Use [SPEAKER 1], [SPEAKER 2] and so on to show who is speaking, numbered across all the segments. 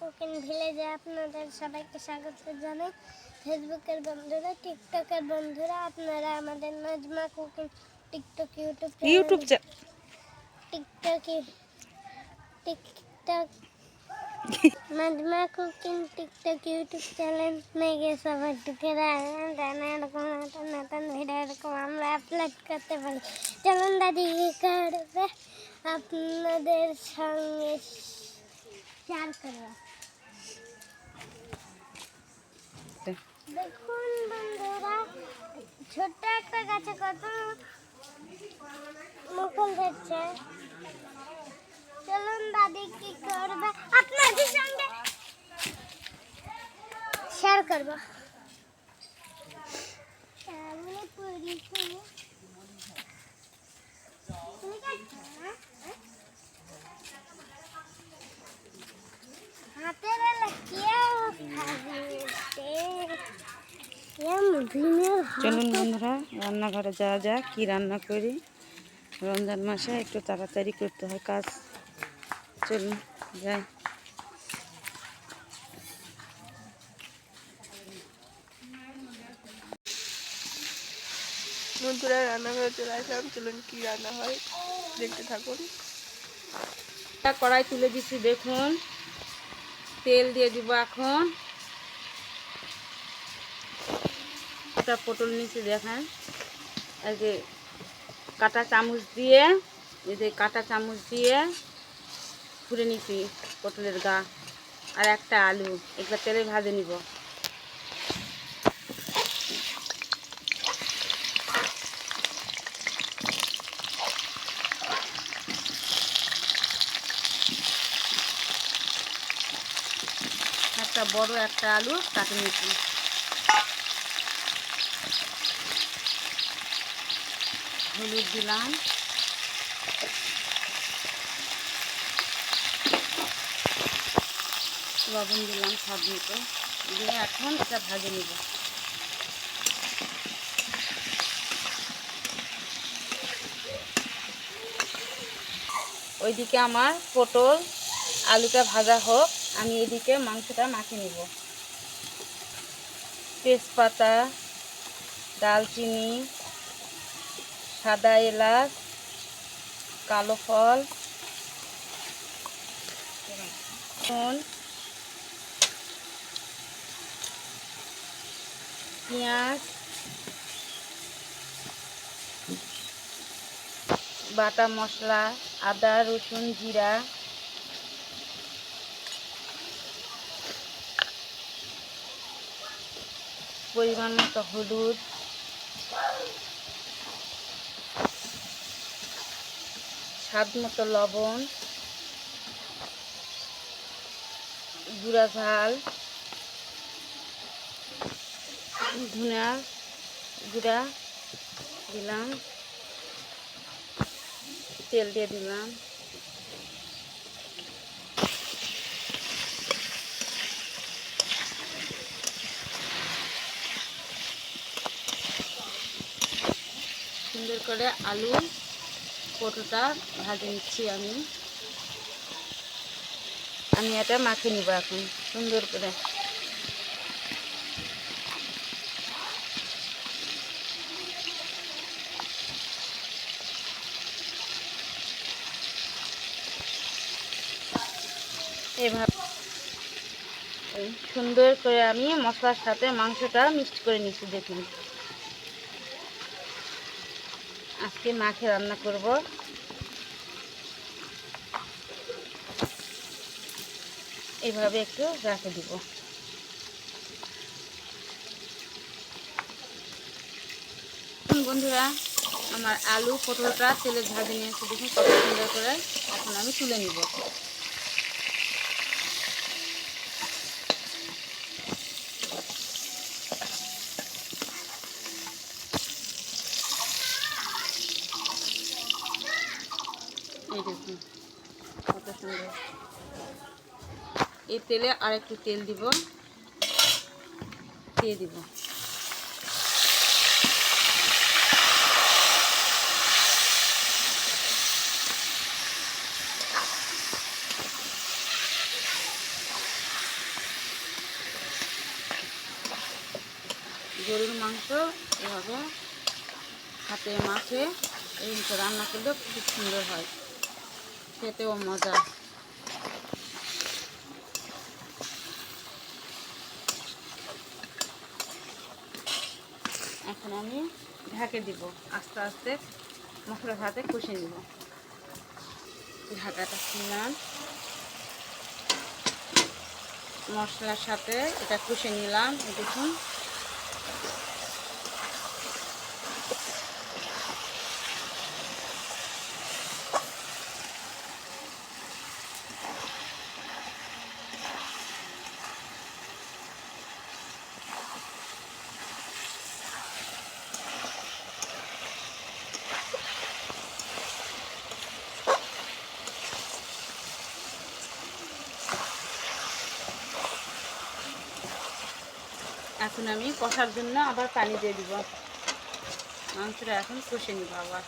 [SPEAKER 1] Cooking ভিলেজে আপনাদের সবাইকে স্বাগত জানাই। ফেসবুকের বন্ধুরা, টিকটকের বন্ধুরা, আপনারা আমাদের Najma cooking TikTok TikTok Najma cooking TikTok YouTube channel মেগে সবাই ঢুকে জানা এরকম নতুন নতুন ভিডিও এরকম আমরা আপলোড করতে পারি। চলুন দাদি করবে আপনাদের সঙ্গে শেয়ার করবো। দেখুন বন্ধুরা, ছোট্ট একটা গাছে কত মুকুল ধরছে। চলুন দাদি কি করবে আপনাদের সঙ্গে শেয়ার করবো।
[SPEAKER 2] চলুন বন্ধুরা, রান্নাঘরে যাওয়া যাক। কি রান্না করি, রমজান মাসে একটু তাড়াতাড়ি করতে হয় কাজ। চলুন যাই।
[SPEAKER 3] বন্ধুরা, রান্নাঘরে চলে আসলাম। চলুন কি রান্না হয় দেখতে থাকুন।
[SPEAKER 2] কড়াই তুলে দিচ্ছি, দেখুন। তেল দিয়ে দিব এখন। একটা পটল নিচে দেখেন, এই যে কাঁটা চামচ দিয়ে, ছুঁড়ে নিচ্ছি পটলের গা। আর একটা আলু, একবার তেলে ভাজে নিব। একটা বড় একটা আলু কাটে নিচ্ছি। হলুদ দিলাম, লবণ দিলাম স্বাদ মতো দিয়ে এখন এটা ভাজে নিব। ওইদিকে আমার পটল আলুটা ভাজা হোক, আমি এদিকে মাংসটা মাখিয়ে নিব। তেজপাতা, দালচিনি, সাদা এলাচ, কালো ফল, পেঁয়াজ, বাটা মশলা, আদা রসুন জিরা, পরিমাণ মতো হলুদ, স্বাদ মতো লবণ, গুঁড়া ঝাল, ধনিয়া গুঁড়া দিলাম, তেল দিয়ে দিলাম। সুন্দর করে আলু পটলটা ভাজে নিচ্ছি। আমি এটা মাখিয়ে নিব এখন সুন্দর করে। এভাবে সুন্দর করে আমি মশলার সাথে মাংসটা মিক্সড করে নিচ্ছি। দেখুন, আজকে মাখে রান্না করব। এইভাবে একটু রেখে দিব। বন্ধুরা, আমার আলু পটলটা তেলে ভাজে নিয়েছি, দেখুন কত সুন্দর করে। এখন আমি তুলে নিব। এই দেখুন কত সুন্দর। এই তেলে আর একটু তেল দিয়ে দিব। গরুর মাংস এভাবে হাতে মাখে এই রান্না করলে খুব সুন্দর হয়, খেতেও মজা। এখন আমি ঢাকে দিব, আস্তে আস্তে মশলার সাথে কষে নিব। ঢাকাটা খুললাম, মশলার সাথে এটা কষে নিলাম। দেখুন এখন আমি কষার জন্য আবার পানি দিয়ে দিব। মাংসটা এখন কষে নিব আবার।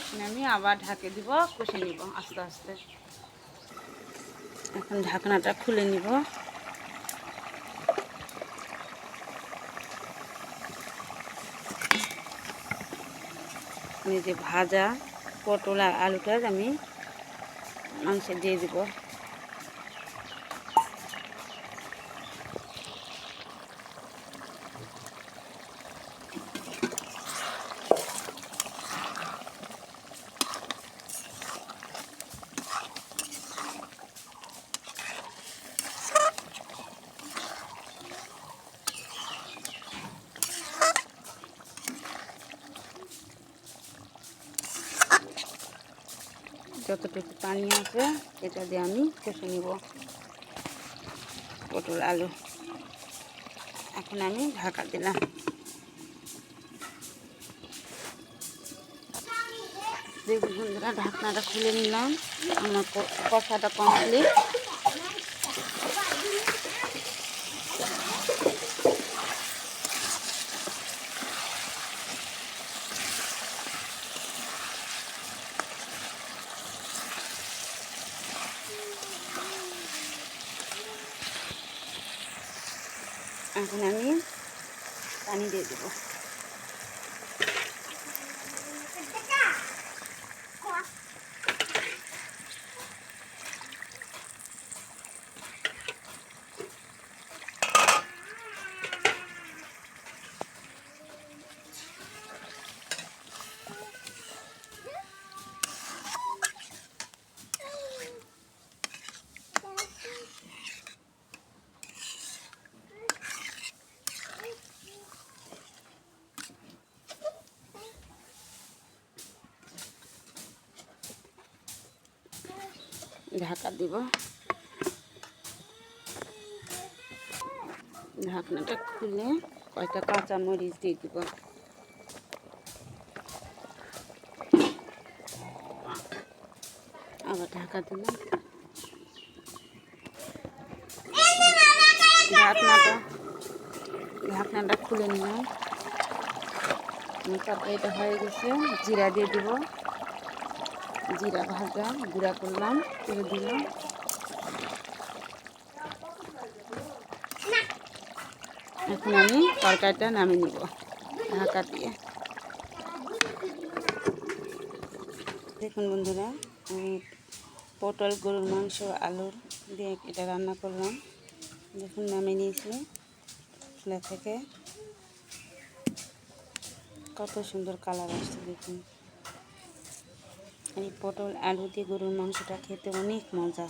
[SPEAKER 2] এখন আমি আবার ঢাকে দিব, কষে নিব আস্তে আস্তে। এখন ঢাকনাটা খুলে নিব। এই যে ভাজা পটল আর আলুটা আমি মাংসে দিয়ে দিব। যতটুকু পানি আছে এটা দিয়ে আমি কষে নিব পটল আলু। এখন আমি ঢাকা দিলাম। দেখুন বন্ধুরা, ঢাকনাটা খুলে নিলাম। আমার কষাটা কমপ্লিট। এখন আমি পানি দিয়ে দেবো। ঢাকা দিব। ঢাকনাটা খুলে কয়টা কাঁচা মরিচ দিয়ে দিব। আবার ঢাকা দিলাম। ঢাকনাটা খুলে নিলাম। তরকারিটা হয়ে গেছে। জিরা দিয়ে দিব। জিরা ভাজা গুঁড়া করলাম, করে দিলাম। এখন আমি তরকারিটা নামিয়ে নিব ঢাকা দিয়ে। দেখুন বন্ধুরা, আমি পটল গরুর মাংস আলুর দিয়ে এটা রান্না করলাম। দেখুন নামিয়ে নিয়েছি চুলা থেকে। কত সুন্দর কালার আসছে দেখুন। এই পটল আলু দিয়ে গরুর মাংসটা খেতে অনেক মজা।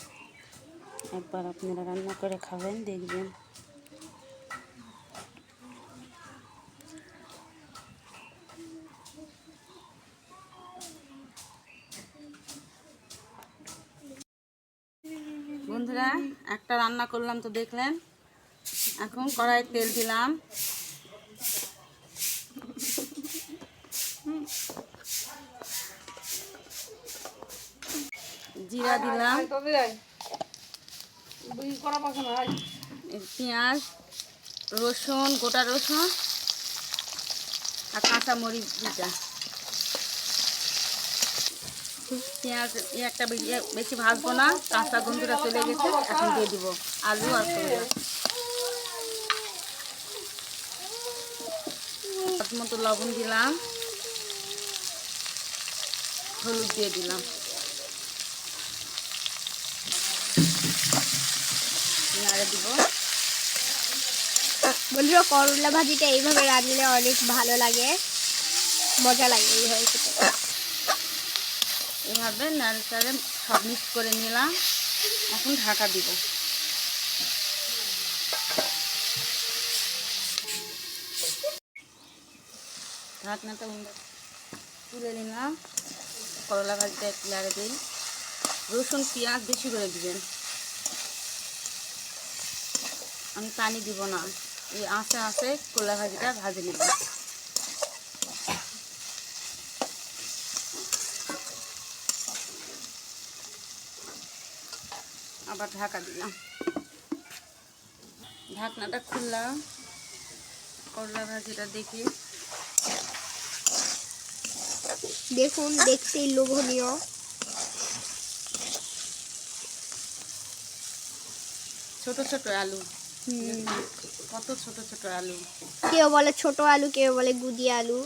[SPEAKER 2] একবার আপনারা রান্না করে খাবেন, দেখবেন। বন্ধুরা, একটা রান্না করলাম তো দেখলেন। এখন কড়াইয়ে তেল দিলাম। জিরা দিলাম, পেঁয়াজ, রসুন, গোটা রসুন আর কাঁচা মরিচ দুটা। পেঁয়াজ একটা বেশি ভাজবো না, কাঁচা গন্ধটা চলে গেছে। এখন দিয়ে দিব আলু আর পেঁয়াজ। স্বাদ মতো লবণ দিলাম, হলুদ দিয়ে দিলাম, নাড়ে দিব।
[SPEAKER 1] বন্ধুরা, করলা ভাজিটা এইভাবে রাঁধলে অনেক ভালো লাগে, মজা লাগে এইভাবে খেতে।
[SPEAKER 2] এভাবে নাড়ে চাড়ে সব মিক্স করে নিলাম। এখন ঢাকা দিব। ঢাকনাটা তুলে নিলাম। করলা ভাজিটা একটু নাড়ে দিই। রসুন পেঁয়াজ বেশি করে দিবেন, আমি পানি দিব না। এই আঁচে আঁচে করলা ভাজিটা ভাজে নেব। আবার ঢাকা দিলাম। ঢাকনাটা খুললাম, করলা ভাজিটা দেখি।
[SPEAKER 1] দেখুন, দেখতেই লোভনীয়।
[SPEAKER 2] ছোট ছোট আলু, কত ছোট ছোট আলু।
[SPEAKER 1] কেউ বলে ছোট আলু, কেউ বলে গুদি আলু।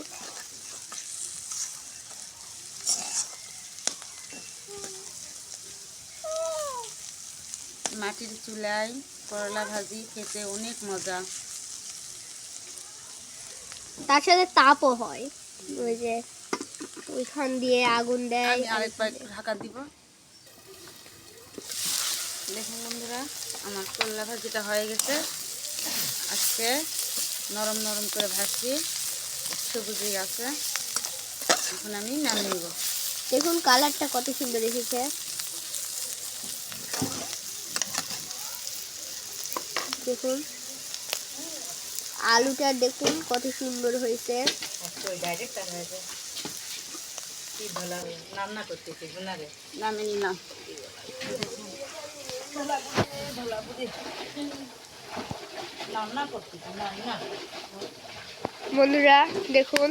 [SPEAKER 2] মাটির চুলায় করলা ভাজি খেতে অনেক মজা।
[SPEAKER 1] তার সাথে তাপও হয়, ওই যে ওইখান দিয়ে আগুন দেয়।
[SPEAKER 2] আমি আরেকবার একটু ঢাকা দিব। দেখুন বন্ধুরা, আমার করলা ভাজিটা হয়ে গেছে। আজকে নরম নরম করে ভাজছি, সবুজই আছে। এখন আমি নামিয়ে নেব।
[SPEAKER 1] দেখুন কালারটা কত সুন্দর এসেছে। দেখুন আলুটা, দেখুন কত সুন্দর হয়েছে।
[SPEAKER 2] নামিয়ে নিলাম।
[SPEAKER 1] বন্ধুরা দেখুন,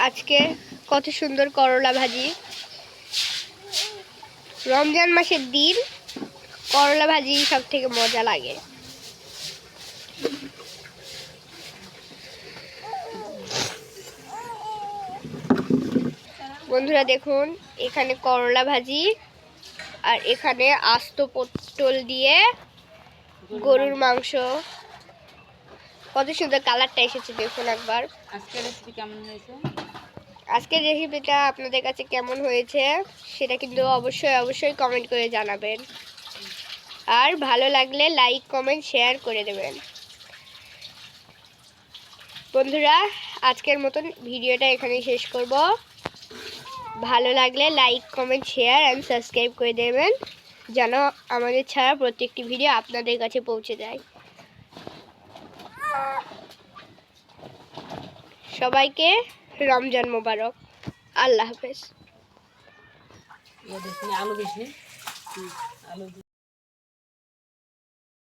[SPEAKER 1] আজকে কত সুন্দর করলা ভাজি। রমজান মাসের দিন করলা ভাজি সব থেকে মজা লাগে। বন্ধুরা দেখুন, এখানে করলা ভাজি আর এখানে আস্ত পটল দিয়ে গরুর মাংস। কত সুন্দর কালারটা এসেছে দেখুন একবার।
[SPEAKER 2] আজকের রেসিপি কেমন হয়েছে?
[SPEAKER 1] আজকের রেসিপিটা আপনাদের কাছে কেমন হয়েছে সেটা কিন্তু অবশ্যই অবশ্যই কমেন্ট করে জানাবেন। আর ভালো লাগলে লাইক কমেন্ট শেয়ার করে দেবেন। বন্ধুরা, আজকের মতন ভিডিওটা এখানেই শেষ করব। ভালো লাগলে like comment share and subscribe করে দেবেন, যেন আমাদের ছাড়া প্রত্যেকটি ভিডিও আপনাদের কাছে পৌঁছে যায়। সবাইকে রমজান মোবারক। আল্লাহ হাফেজ।
[SPEAKER 2] আলু বেশি।